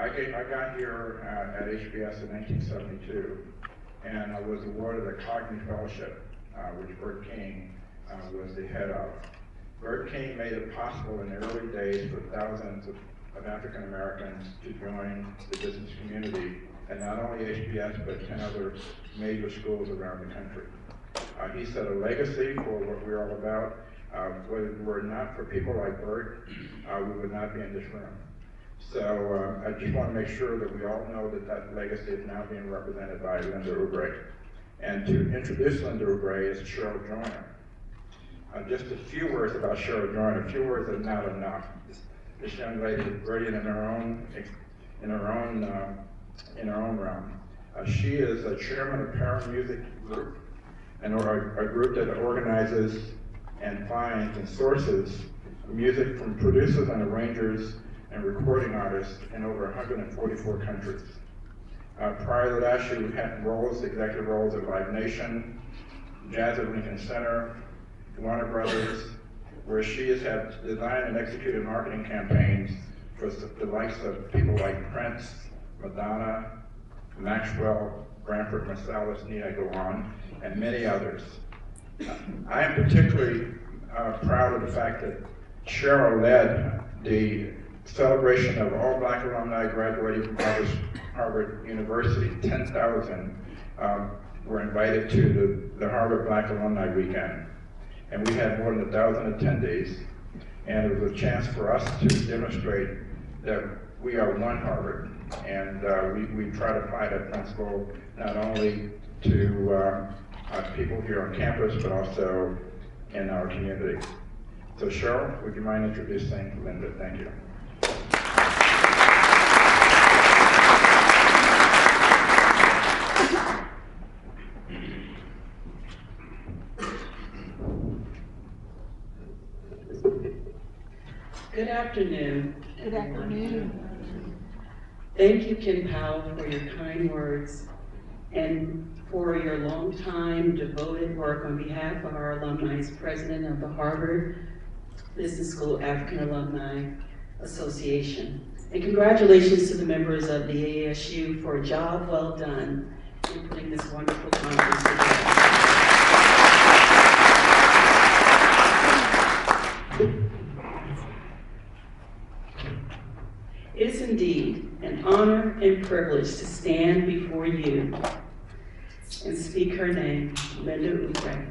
I got here at HBS in 1972, and I was awarded a Cognitive Fellowship, which Bert King was the head of. Bert King made it possible in the early days for thousands of African Americans to join the business community, and not only HBS, but 10 other major schools around the country. He set a legacy for what we're all about. Whether it were not for people like Bert, we would not be in this room. So I just want to make sure that we all know that that legacy is now being represented by Linda Oubre. And to introduce Linda Oubre is Cheryl Joyner. Just a few words about Cheryl Joyner. A few words are not enough. This young lady is brilliant in her own realm. She is a chairman of Parent Music Group, and a group that organizes and finds and sources music from producers and arrangers and recording artists in over 144 countries. Prior to that, she had executive roles at Live Nation, Jazz at Lincoln Center, Warner Brothers, where she has had designed and executed marketing campaigns for the likes of people like Prince, Madonna, Maxwell, Branford Marsalis, need I go on, and many others. I am particularly proud of the fact that Cheryl led the celebration of all Black alumni graduating from Harvard University. 10,000 were invited to the Harvard Black Alumni Weekend. And we had more than 1,000 attendees. And it was a chance for us to demonstrate that we are one Harvard. And we try to apply that principle not only to people here on campus, but also in our community. So Cheryl, would you mind introducing Linda? Thank you. Good afternoon. Good afternoon. Thank you, Ken Powell, for your kind words and for your long time devoted work on behalf of our alumni as president of the Harvard Business School African Alumni Association. And congratulations to the members of the ASU for a job well done in putting this wonderful conference together. It is indeed an honor and privilege to stand before you and speak her name, Linda Oubre.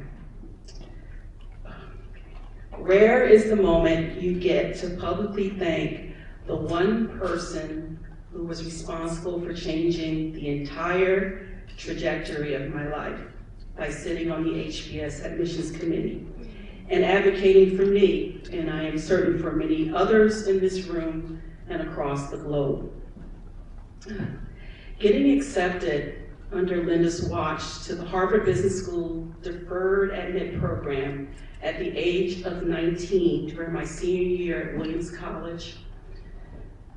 Rare is the moment you get to publicly thank the one person who was responsible for changing the entire trajectory of my life by sitting on the HBS admissions committee and advocating for me, and I am certain for many others in this room and across the globe. Getting accepted under Linda's watch to the Harvard Business School Deferred Admit Program at the age of 19 during my senior year at Williams College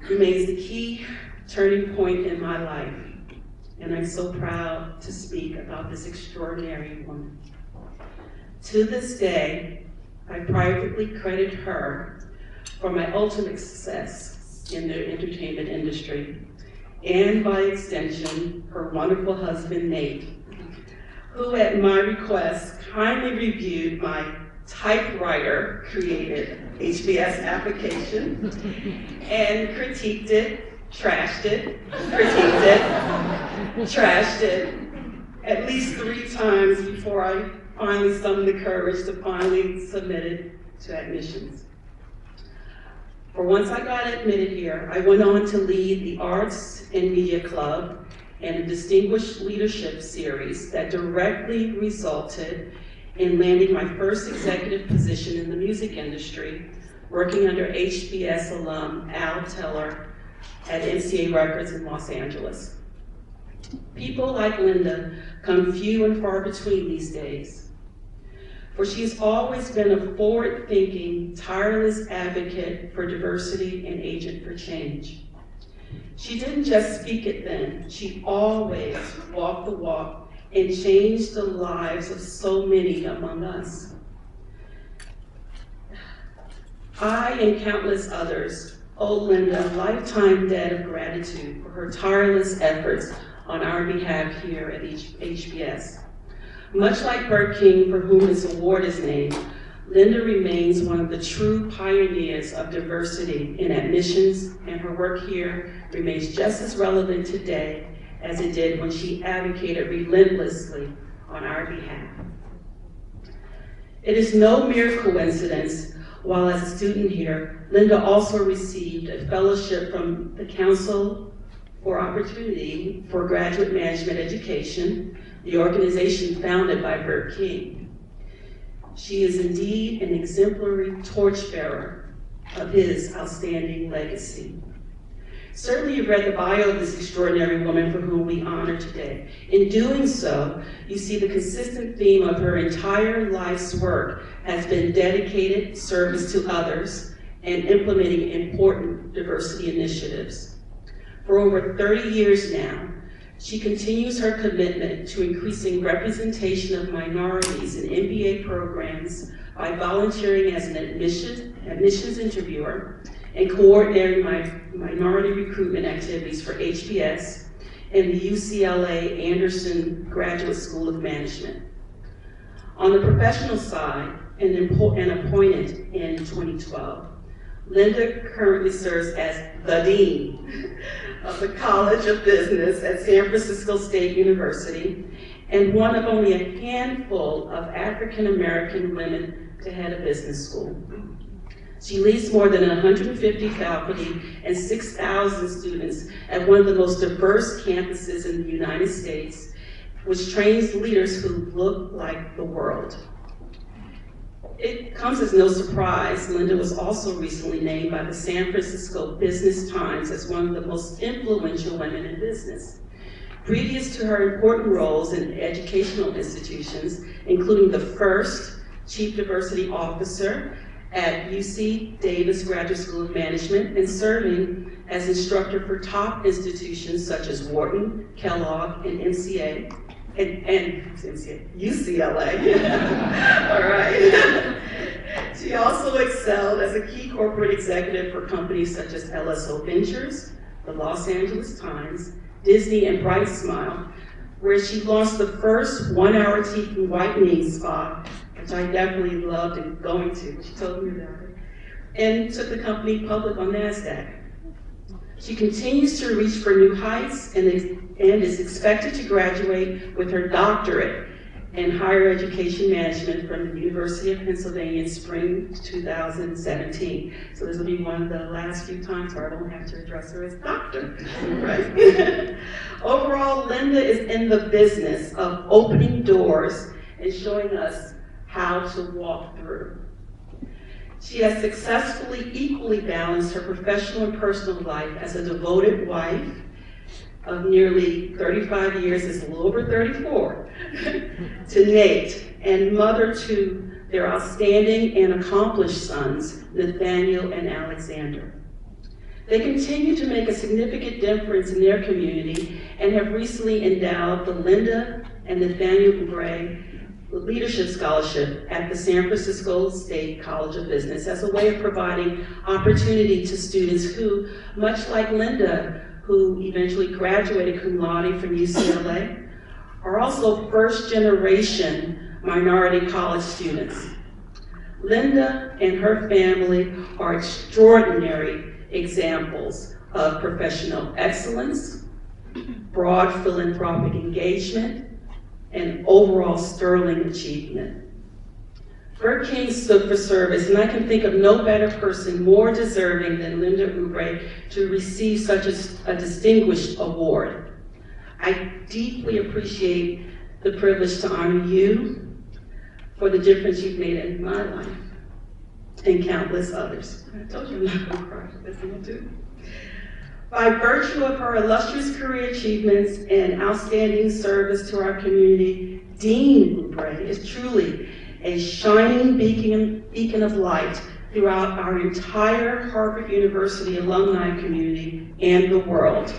remains the key turning point in my life, and I'm so proud to speak about this extraordinary woman. To this day, I privately credit her for my ultimate success in the entertainment industry, and by extension, her wonderful husband, Nate, who at my request kindly reviewed my typewriter-created HBS application and critiqued it, trashed it, critiqued it, trashed it, at least 3 times before I finally summoned the courage to finally submit it to admissions. For once I got admitted here, I went on to lead the Arts and Media Club and a distinguished leadership series that directly resulted in landing my first executive position in the music industry, working under HBS alum Al Teller at NCA Records in Los Angeles. People like Linda come few and far between these days, for she's always been a forward-thinking, tireless advocate for diversity and agent for change. She didn't just speak it then, she always walked the walk and changed the lives of so many among us. I and countless others owe Linda a lifetime debt of gratitude for her tireless efforts on our behalf here at HBS. Much like Bert King, for whom this award is named, Linda remains one of the true pioneers of diversity in admissions, and her work here remains just as relevant today as it did when she advocated relentlessly on our behalf. It is no mere coincidence, while as a student here, Linda also received a fellowship from the Council for Opportunity for Graduate Management Education, the organization founded by Bert King. She is indeed an exemplary torchbearer of his outstanding legacy. Certainly you've read the bio of this extraordinary woman for whom we honor today. In doing so, you see the consistent theme of her entire life's work has been dedicated service to others and implementing important diversity initiatives. For over 30 years now, she continues her commitment to increasing representation of minorities in MBA programs by volunteering as an admissions interviewer and coordinating minority recruitment activities for HBS and the UCLA Anderson Graduate School of Management. On the professional side, and appointed in 2012, Linda currently serves as the Dean of the College of Business at San Francisco State University and one of only a handful of African American women to head a business school. She leads more than 150 faculty and 6,000 students at one of the most diverse campuses in the United States, which trains leaders who look like the world. It comes as no surprise, Linda was also recently named by the San Francisco Business Times as one of the most influential women in business. Previous to her important roles in educational institutions, including the first Chief Diversity Officer at UC Davis Graduate School of Management and serving as instructor for top institutions such as Wharton, Kellogg, and UCLA. All right. She also excelled as a key corporate executive for companies such as LSO Ventures, the Los Angeles Times, Disney, and Bright Smile, where she launched the first one-hour teeth and whitening spa, which I definitely loved going to. She told me about it, and took the company public on NASDAQ. She continues to reach for new heights and is expected to graduate with her doctorate in higher education management from the University of Pennsylvania in spring 2017. So this will be one of the last few times where I don't have to address her as doctor, right? Overall, Linda is in the business of opening doors and showing us how to walk through. She has successfully equally balanced her professional and personal life as a devoted wife of nearly 35 years, it's a little over 34, to Nate, and mother to their outstanding and accomplished sons, Nathaniel and Alexander. They continue to make a significant difference in their community and have recently endowed the Linda and Nathaniel Oubre Leadership Scholarship at the San Francisco State College of Business as a way of providing opportunity to students who, much like Linda, who eventually graduated cum laude from UCLA, are also first-generation minority college students. Linda and her family are extraordinary examples of professional excellence, broad philanthropic engagement, and overall sterling achievement. Bert King stood for service, and I can think of no better person more deserving than Linda Oubre to receive such a distinguished award. I deeply appreciate the privilege to honor you for the difference you've made in my life and countless others. I told you I'm not going to cry for this one too. By virtue of her illustrious career achievements and outstanding service to our community, Dean Oubre is truly a shining beacon of light throughout our entire Harvard University alumni community and the world.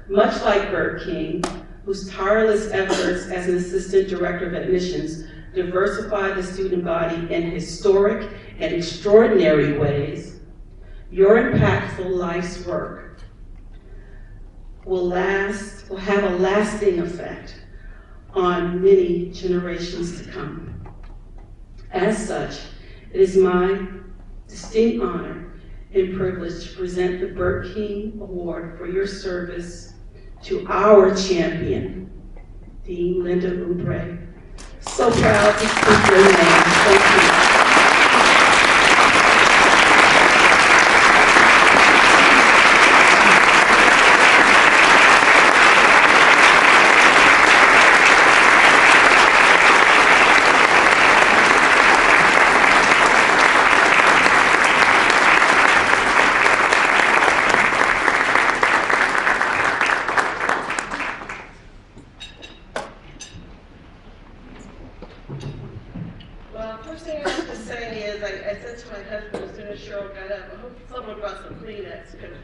Much like Bert King, whose tireless efforts as an assistant director of admissions diversified the student body in historic and extraordinary ways, Your impactful life's work will have a lasting effect on many generations to come. As such, it is my distinct honor and privilege to present the Bert King Award for your service to our champion, Dean Linda Oubre. So proud to speak your name. Thank you. Well, first thing I have to say is I said to my husband as soon as Cheryl got up, I hope someone brought some Kleenex, because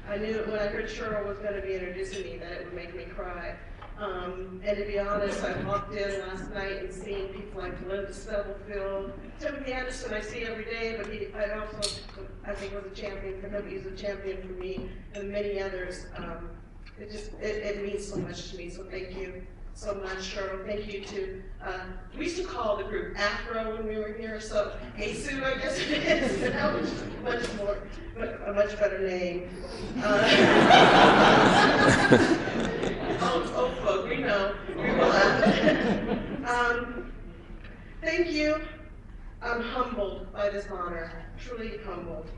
I knew when I heard Cheryl was going to be introducing me that it would make me cry. And to be honest, I walked in last night and seeing people like Linda Stubblefield, Timothy Anderson I see every day, but I think was a champion for him. He's a champion for me and many others. It means so much to me, so thank you so much, Cheryl. Thank you to, we used to call the group Afro when we were here, so ASU, I guess it is, now it's a much better name. Old folk, we know, we will laugh. Thank you. I'm humbled by this honor, truly humbled.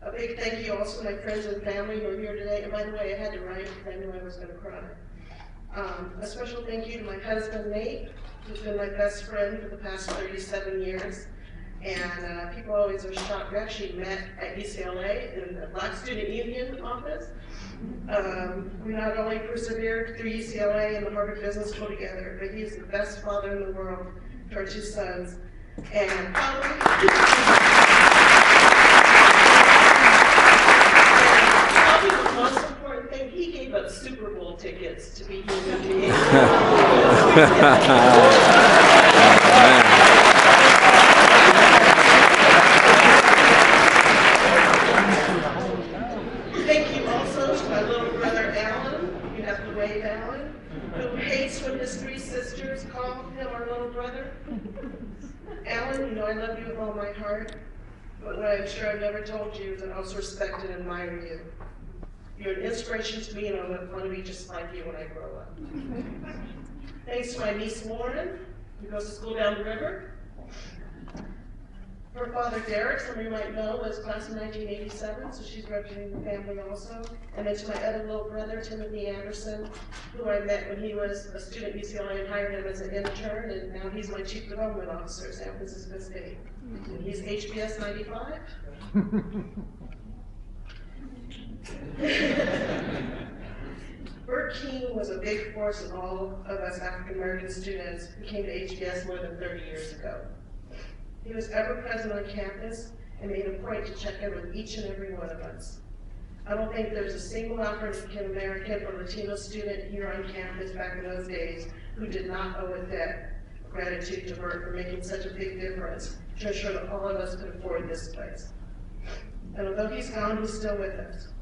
A big thank you also to my friends and family who are here today, and by the way, I had to write because I knew I was going to cry. A special thank you to my husband, Nate, who's been my best friend for the past 37 years. And people always are shocked. We actually met at UCLA in the Black Student Union office. We not only persevered through UCLA and the Harvard Business School together, but he's the best father in the world to our two sons. And probably the most important thing, he gave up Super Bowl tickets to be here with me. Thank you also to my little brother Alan. You have to wave, Alan, who hates when his three sisters call him our little brother. Alan, you know I love you with all my heart, but what I'm sure I've never told you is that I also respect and admire you. You're an inspiration to me, and I want to be just like you when I grow up. Thanks to my niece Lauren, who goes to school down the river. Her father Derek, some of you might know, was class of 1987, so she's representing the family also. And then to my other little brother, Timothy Anderson, who I met when he was a student at UCLA and hired him as an intern, and now he's my chief development officer at San Francisco State. And he's HBS 95. Bert King was a big force in all of us African American students who came to HBS more than 30 years ago. He was ever present on campus and made a point to check in with each and every one of us. I don't think there's a single African American or Latino student here on campus back in those days who did not owe a debt of gratitude to Bert for making such a big difference to ensure that all of us could afford this place. And although he's gone, he's still with us.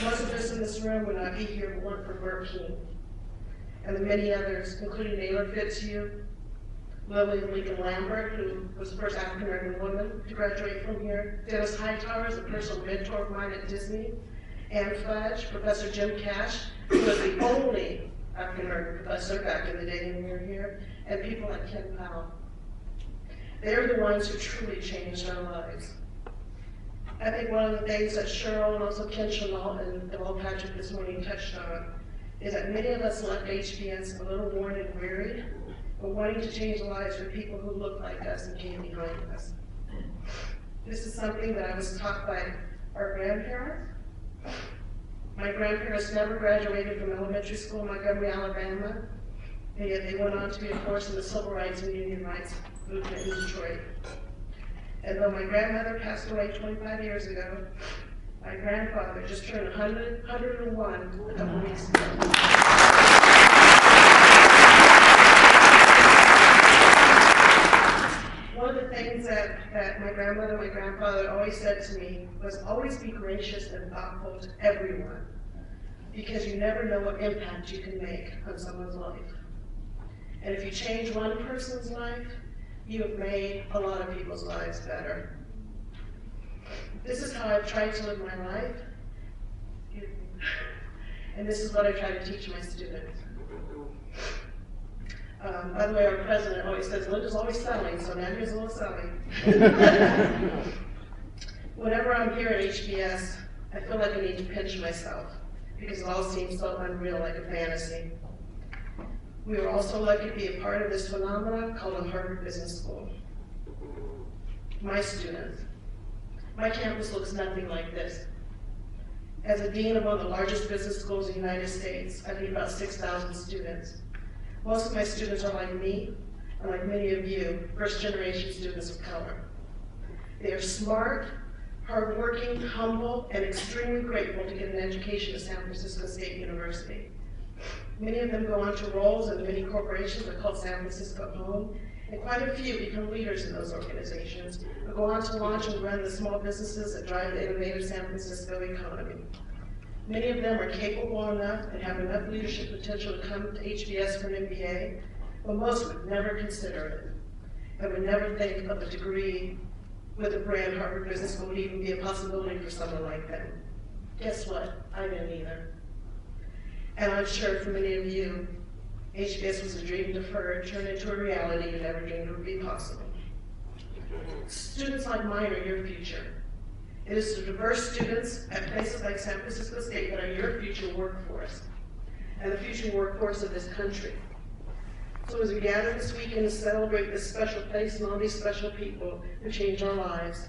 Most of us in this room would not be here if it weren't for Bert King and the many others, including Naylor Fitzhugh, Lily Lincoln Lambert, who was the first African-American woman to graduate from here, Dennis Hightower is a personal mentor of mine at Disney, Anne Fudge, Professor Jim Cash, who was the only African-American professor back in the day when we were here, and people like Ken Powell. They're the ones who truly changed our lives. I think one of the things that Cheryl and also Ken Chanel and Deval Patrick this morning touched on is that many of us left HBS a little worn and weary, but wanting to change lives for people who look like us and came behind us. This is something that I was taught by our grandparents. My grandparents never graduated from elementary school in Montgomery, Alabama, and yet they went on to be a force in the civil rights and union rights movement in Detroit. And though my grandmother passed away 25 years ago, my grandfather just turned 101 a couple weeks ago. One of the things that my my grandmother, my grandfather always said to me was always be gracious and thoughtful to everyone, because you never know what impact you can make on someone's life. And if you change one person's life, you have made a lot of people's lives better. This is how I've tried to live my life, and this is what I try to teach my students. By the way, our president always says, Linda's always selling, so now here's a little selling. Whenever I'm here at HBS, I feel like I need to pinch myself, because it all seems so unreal, like a fantasy. We were also lucky to be a part of this phenomenon called the Harvard Business School. My students. My campus looks nothing like this. As a dean of one of the largest business schools in the United States, I lead about 6,000 students. Most of my students are like me, and like many of you, first-generation students of color. They are smart, hardworking, humble, and extremely grateful to get an education at San Francisco State University. Many of them go on to roles in the many corporations that call San Francisco home, and quite a few become leaders in those organizations, or go on to launch and run the small businesses that drive the innovative San Francisco economy. Many of them are capable enough and have enough leadership potential to come to HBS for an MBA, but most would never consider it, and would never think of a degree with a brand Harvard Business School would even be a possibility for someone like them. Guess what? I didn't either. And I'm sure for many of you, HBS was a dream deferred, turned into a reality you never dreamed would be possible. Students like mine are your future. It is the diverse students at places like San Francisco State that are your future workforce, and the future workforce of this country. So as we gather this weekend to celebrate this special place and all these special people who change our lives,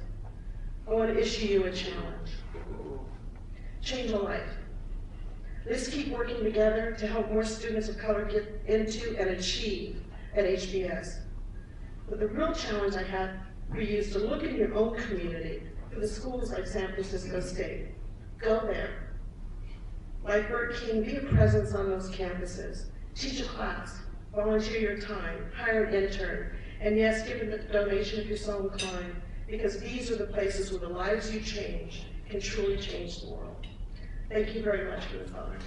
I want to issue you a challenge. Change a life. Let's keep working together to help more students of color get into and achieve at HBS. But the real challenge I have for you is to look in your own community for the schools like San Francisco State. Go there. Like Bert King, be a presence on those campuses. Teach a class, volunteer your time, hire an intern, and yes, give a donation if you're so inclined, because these are the places where the lives you change can truly change the world. Thank you very much for this honor.